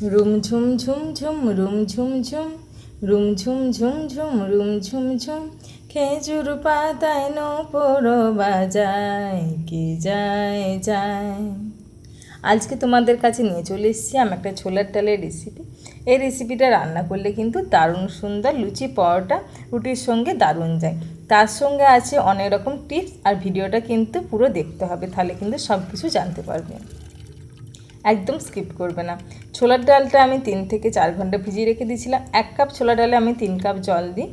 Room ঝুম ঝুম ঝুম room ঝুম ঝুম room ঝুম ঝুম ঝুম room ঝুম ঝুম খেজুর পাতায় নূপুর বাজায় কে যায় যায়। আজকে তোমাদের কাছে নিয়ে চলে এসেছি আমি একটা ছোলার ডালের রেসিপি। এই রেসিপিটা রান্না করলে কিন্তু দারুণ সুন্দর লুচি পরোটা রুটির সঙ্গে দারুণ যায়। তার সঙ্গে আছে অনেক রকম টিপস, আর ভিডিওটা কিন্তু পুরো দেখতে হবে, তাহলে কিন্তু সব কিছু জানতে পারবে, একদম স্কিপ করবে না। ছোলার ডালটা আমি 3 থেকে 4 ঘন্টা ভিজিয়ে রেখে দিয়েছিলাম। 1 কাপ ছোলার ডালে আমি 3 কাপ জল দিই,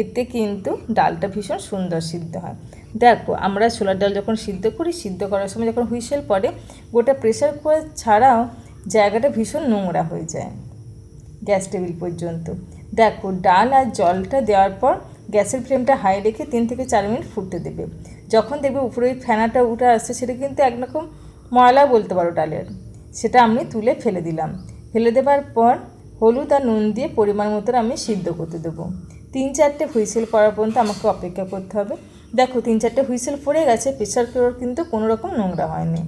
এতে কিন্তু ডালটা ভীষণ সুন্দর সিদ্ধ হয়। দেখো, আমরা ছোলার ডাল যখন সিদ্ধ করি, সিদ্ধ করার সময় যখন হুইসেল পড়ে, গোটা প্রেশার কুকার ছাড়াও জায়গাটা ভীষণ নোংরা হয়ে যায় গ্যাস টেবিল পর্যন্ত। দেখো, ডাল আর জলটা দেওয়ার পর গ্যাসের ফ্লেমটা হাই রেখে 3 থেকে 4 মিনিট ফুটতে দেবে। যখন দেখবে উপরে ফেনাটা উঠে আসছে, সেটা কিন্তু একরকম ময়লা বলতে পারো ডালের, সেটা আমি তুলে ফেলে দিলাম। ফেলে দেওয়ার পর হলুদ আর নুন দিয়ে পরিমাণ মতো আমি সিদ্ধ করতে দেবো। 3-4টে হুইসেল পড়ার পর্যন্ত আমাকে অপেক্ষা করতে হবে। দেখো, 3-4টে হুইসেল পড়ে গেছে, প্রেশার কুকার কিন্তু কোনো রকম নোংরা হয়নি।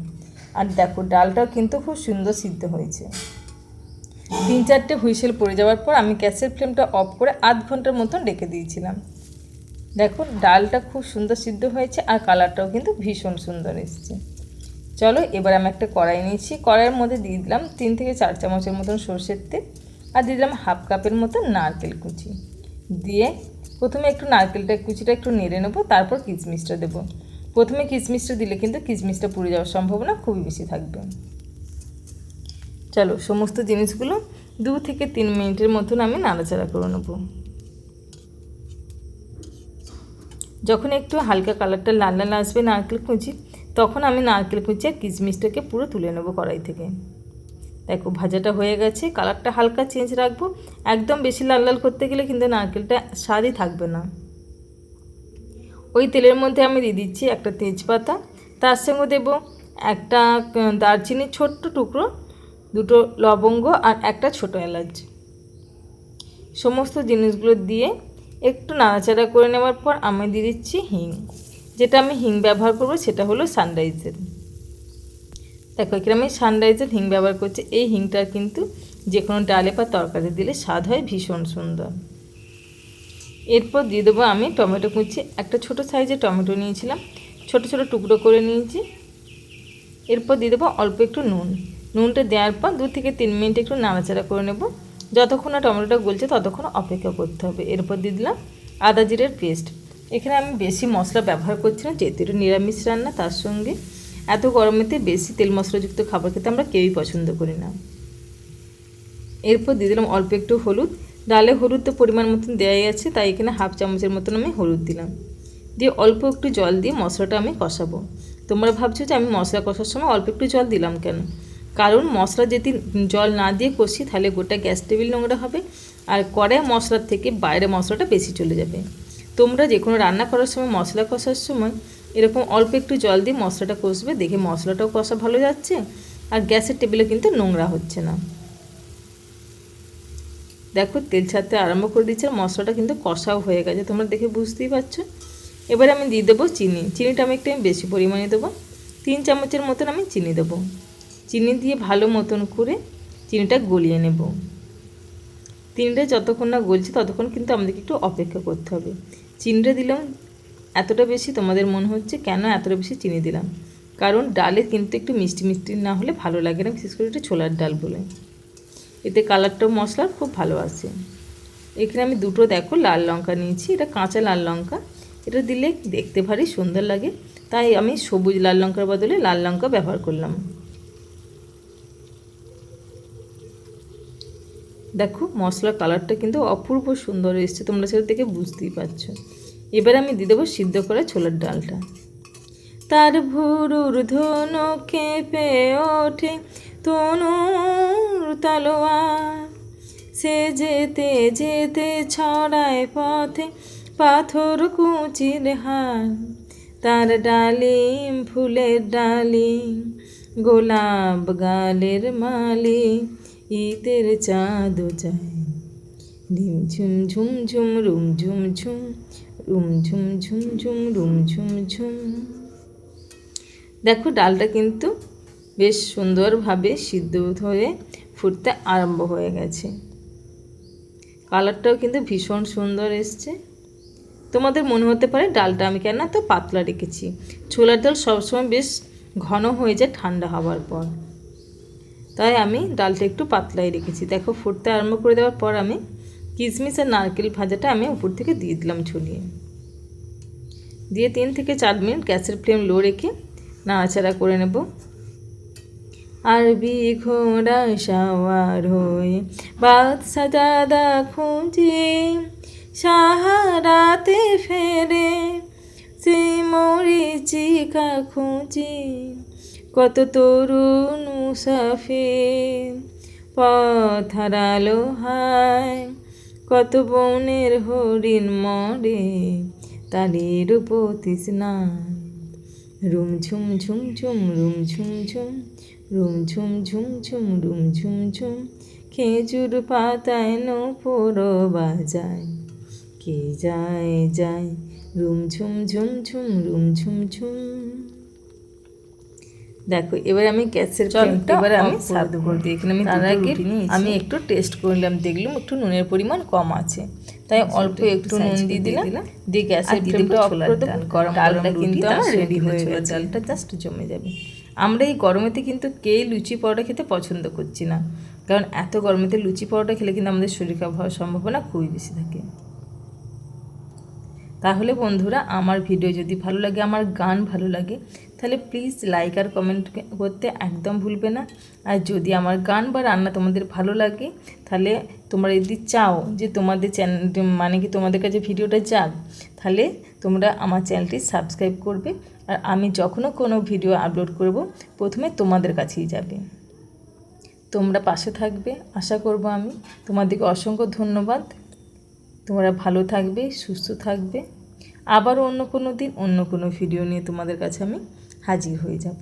আর দেখো, ডালটাও কিন্তু খুব সুন্দর সিদ্ধ হয়েছে। 3-4টে হুইসেল পড়ে যাওয়ার পর আমি গ্যাসের ফ্লেমটা অফ করে আধ ঘন্টার মতন রেখে দিয়েছিলাম। দেখো, ডালটা খুব সুন্দর সিদ্ধ হয়েছে আর কালারটাও কিন্তু ভীষণ সুন্দর এসেছে। চলো, এবার আমি একটা কড়াই নিয়েছি। কড়াইয়ের মধ্যে দিয়ে দিলাম 3 থেকে 4 চামচের মতন সরষের তেল, আর দিয়ে দিলাম হাফ কাপের মতন নারকেল কুচি। দিয়ে প্রথমে একটু নারকেলটা কুচিটা একটু নেড়ে নেবো, তারপর কিশমিশটা দেবো। প্রথমে কিশমিশটা দিলে কিন্তু কিশমিশটা পুড়ে যাওয়ার সম্ভাবনা খুবই বেশি থাকবে। চলো, সমস্ত জিনিসগুলো 2 থেকে 3 মিনিটের মতন আমি নাড়াচাড়া করে নেবো। যখন একটু হালকা কালারটা লাল লাল আসবে নারকেল কুচি, তখন আমি নারকেল কুচি আর কিশমিশটাকে পুরো তুলে নেবো কড়াই থেকে। দেখো, ভাজাটা হয়ে গেছে, কালারটা হালকা চেঞ্জ রাখবো। একদম বেশি লাল লাল করতে গেলে কিন্তু নারকেলটা স্বাদই থাকবে না। ওই তেলের মধ্যে আমি দিয়ে দিচ্ছি একটা তেজপাতা, তার সঙ্গে দেবো একটা দারচিনির ছোট্ট টুকরো, 2টো লবঙ্গ আর একটা ছোটো এলাচ। সমস্ত জিনিসগুলো দিয়ে একটু নাড়াচাড়া করে নেওয়ার পর আমি দিয়ে দিচ্ছি হিং। যেটা আমি হিং ব্যবহার করব সেটা হলো সানরাইজের। দেখো, এখানে আমি সানরাইজের হিং ব্যবহার করছি। এই হিংটার কিন্তু যে কোনো ডালে বা তরকারি দিলে স্বাদ হয় ভীষণ সুন্দর। এরপর দিয়ে দেবো আমি টমেটো কুচি। একটা ছোটো সাইজের টমেটো নিয়েছিলাম, ছোট ছোট টুকরো করে নিয়েছি। এরপর দিয়ে দেবো অল্প একটু নুন। নুনটা দেওয়ার পর 2 থেকে 3 মিনিট একটু নাড়াচাড়া করে নেব। যতক্ষণ না টমেটোটা গলছে ততক্ষণ অপেক্ষা করতে হবে। এরপর দিয়ে দিলাম আদা জিরের পেস্ট। এখানে আমি বেশি মশলা ব্যবহার করছি না, যেহেতু এটা নিরামিষ রান্না। তার সঙ্গে এত গরমেতে বেশি তেল মশলাযুক্ত খাবার খেতে আমরা কেউই পছন্দ করি না। এরপর দিয়ে দিলাম অল্প একটু হলুদ। ডালে হলুদ তো পরিমাণ মতন দেওয়াই আছে, তাই এখানে হাফ চামচের মতন আমি হলুদ দিলাম। দিয়ে অল্প একটু জল দিয়ে মশলাটা আমি কষাবো। তোমরা ভাবছো যে আমি মশলা কষার সময় অল্প একটু জল দিলাম কেন? কারণ মশলা যদি জল না দিয়ে কষি, তাহলে গোটা গ্যাস টেবিল নোংরা হবে, আর কড়াই মশলার থেকে বাইরে মশলাটা বেশি চলে যাবে। তোমরা যে কোনো রান্না করার সময়, মশলা কষার সময় এরকম অল্প একটু জল দিয়ে মশলাটা কষবে, দেখে মশলাটাও কষা ভালো যাচ্ছে আর গ্যাসের টেবিলে কিন্তু নোংরা হচ্ছে না। দেখো, তেল ছাড়তে আরম্ভ করে দিচ্ছে, মশলাটা কিন্তু কষাও হয়ে গেছে, তোমরা দেখে বুঝতেই পারছো। এবার আমি দিয়ে দেবো চিনি। চিনিটা আমি একটু বেশি পরিমাণে দেবো, 3 চামচের মতন আমি চিনি দেবো। চিনি দিয়ে ভালো মতন করে চিনিটা গলিয়ে নেব। চিনিটা যতক্ষণ না গলছে ততক্ষণ কিন্তু আমাদেরকে একটু অপেক্ষা করতে হবে। চিনিটা দিলাম এতটা বেশি, তোমাদের মনে হচ্ছে কেন এতটা বেশি চিনি দিলাম? কারণ ডালে কিন্তু একটু মিষ্টি মিষ্টি না হলে ভালো লাগে না, বিশেষ করে এটা ছোলার ডাল বলে। এতে কালারটাও মশলার খুব ভালো আসে। এখানে আমি 2টো দেখো লাল লঙ্কা নিয়েছি, এটা কাঁচা লাল লঙ্কা। এটা দিলে দেখতে ভারী সুন্দর লাগে, তাই আমি সবুজ লাল লঙ্কার বদলে লাল লঙ্কা ব্যবহার করলাম। দেখো, মশলার কালারটা কিন্তু অপূর্ব সুন্দর এসছে, তোমরা সেটা দেখে বুঝতেই পারছো। এবার আমি দিয়ে দেবো সিদ্ধ করা ছোলার ডালটা। তার ভুরুর ধনু কেঁপে ওঠে তনুর তলোয়ার, সে যেতে যেতে ছড়ায় পথে পাথর কুচির হার। তার ডালিম ফুলের ডালিম, গোলাপ গালের মালি, ঈদের চাঁদ চায় রিম ঝুম ঝুম ঝুম রুম ঝুম ঝুম, রুম ঝুম ঝুম ঝুম রুম ঝুম ঝুম। দেখো, ডালটা কিন্তু বেশ সুন্দরভাবে সিদ্ধ হয়ে ফুটতে আরম্ভ হয়ে গেছে। কালারটাও কিন্তু ভীষণ সুন্দর এসছে। তোমাদের মনে হতে পারে ডালটা আমি কেন এত পাতলা রেখেছি। ছোলার ডাল সবসময় বেশ ঘন হয়ে যায় ঠান্ডা হওয়ার পর, তাই আমি ডালটা একটু পাতলাই রেখেছি। দেখো ফুটতে আরম্ভ করে দেওয়ার পর আমি কিশমিশ আর নারকেল ভাজাটা আমি উপর থেকে দিয়ে দিলাম ছড়িয়ে। দিয়ে 3 থেকে 4 মিনিট গ্যাসের ফ্লেম লো রেখে নাড়াচাড়া করে নেব। আরবি ঘোড়া সওয়ার হয়ে বাদশাহজাদা খুঁজে সাহারাতে ফেরে, সেই মরীচিকা খুঁজে কত তরুণ মুসাফির পথ হারালো হায়, কত বনের হরিণ মরে তারই রূপ তৃষ্ণায়। রুম ঝুম ঝুম ঝুম রুম ঝুম ঝুম রুম ঝুম ঝুম ঝুম রুম ঝুম ঝুম, খেজুর পাতায় নূপুর বাজায়, কে যায় যায় রুম ঝুম ঝুম ঝুম রুম ঝুম ঝুম। দেখো এবার আমি গ্যাসের ফ্লেমটা এবার আমি সার্ভ করে দিই। এখানে আমি তার আগে আমি একটু টেস্ট করলাম, দেখলাম একটু নুনের পরিমাণ কম আছে, তাই অল্প একটু নুন দিয়ে দিলাম। দিয়ে গ্যাসের ফ্লেমটা অফ করে দেবো। ডালটা কিন্তু আমার রেডি হয়ে গেছে, ডালটা জাস্ট জমে যাবে। আমরা এই গরমেতে কিন্তু কেই লুচি পরোটা খেতে পছন্দ করছি না, কারণ এত গরমেতে লুচি পরোটা খেলে কিন্তু আমাদের শরীর খারাপ হওয়ার সম্ভাবনা খুবই বেশি থাকে। তাহলে বন্ধুরা আমার ভিডিও যদি ভালো লাগে, আমার গান ভালো লাগে, তাহলে প্লিজ লাইক আর কমেন্ট করতে একদম ভুলবে না। আর যদি আমার গান বা রান্না তোমাদের ভালো লাগে, তাহলে তোমরা যদি চাও যে তোমাদের চ্যানেল মানে কি তোমাদের কাছে ভিডিওটা যাক, তাহলে তোমরা আমার চ্যানেলটি সাবস্ক্রাইব করবে। আর আমি যখনও কোনো ভিডিও আপলোড করব প্রথমে তোমাদের কাছেই যাবে। তোমরা পাশে থাকবে আশা করব আমি। তোমাদেরকে অসংখ্য ধন্যবাদ। তোমরা ভালো থাকবে, সুস্থ থাকবে। আবার অন্য কোনো দিন অন্য কোনো ভিডিও নিয়ে তোমাদের কাছে আমি হাজির হয়ে যাব।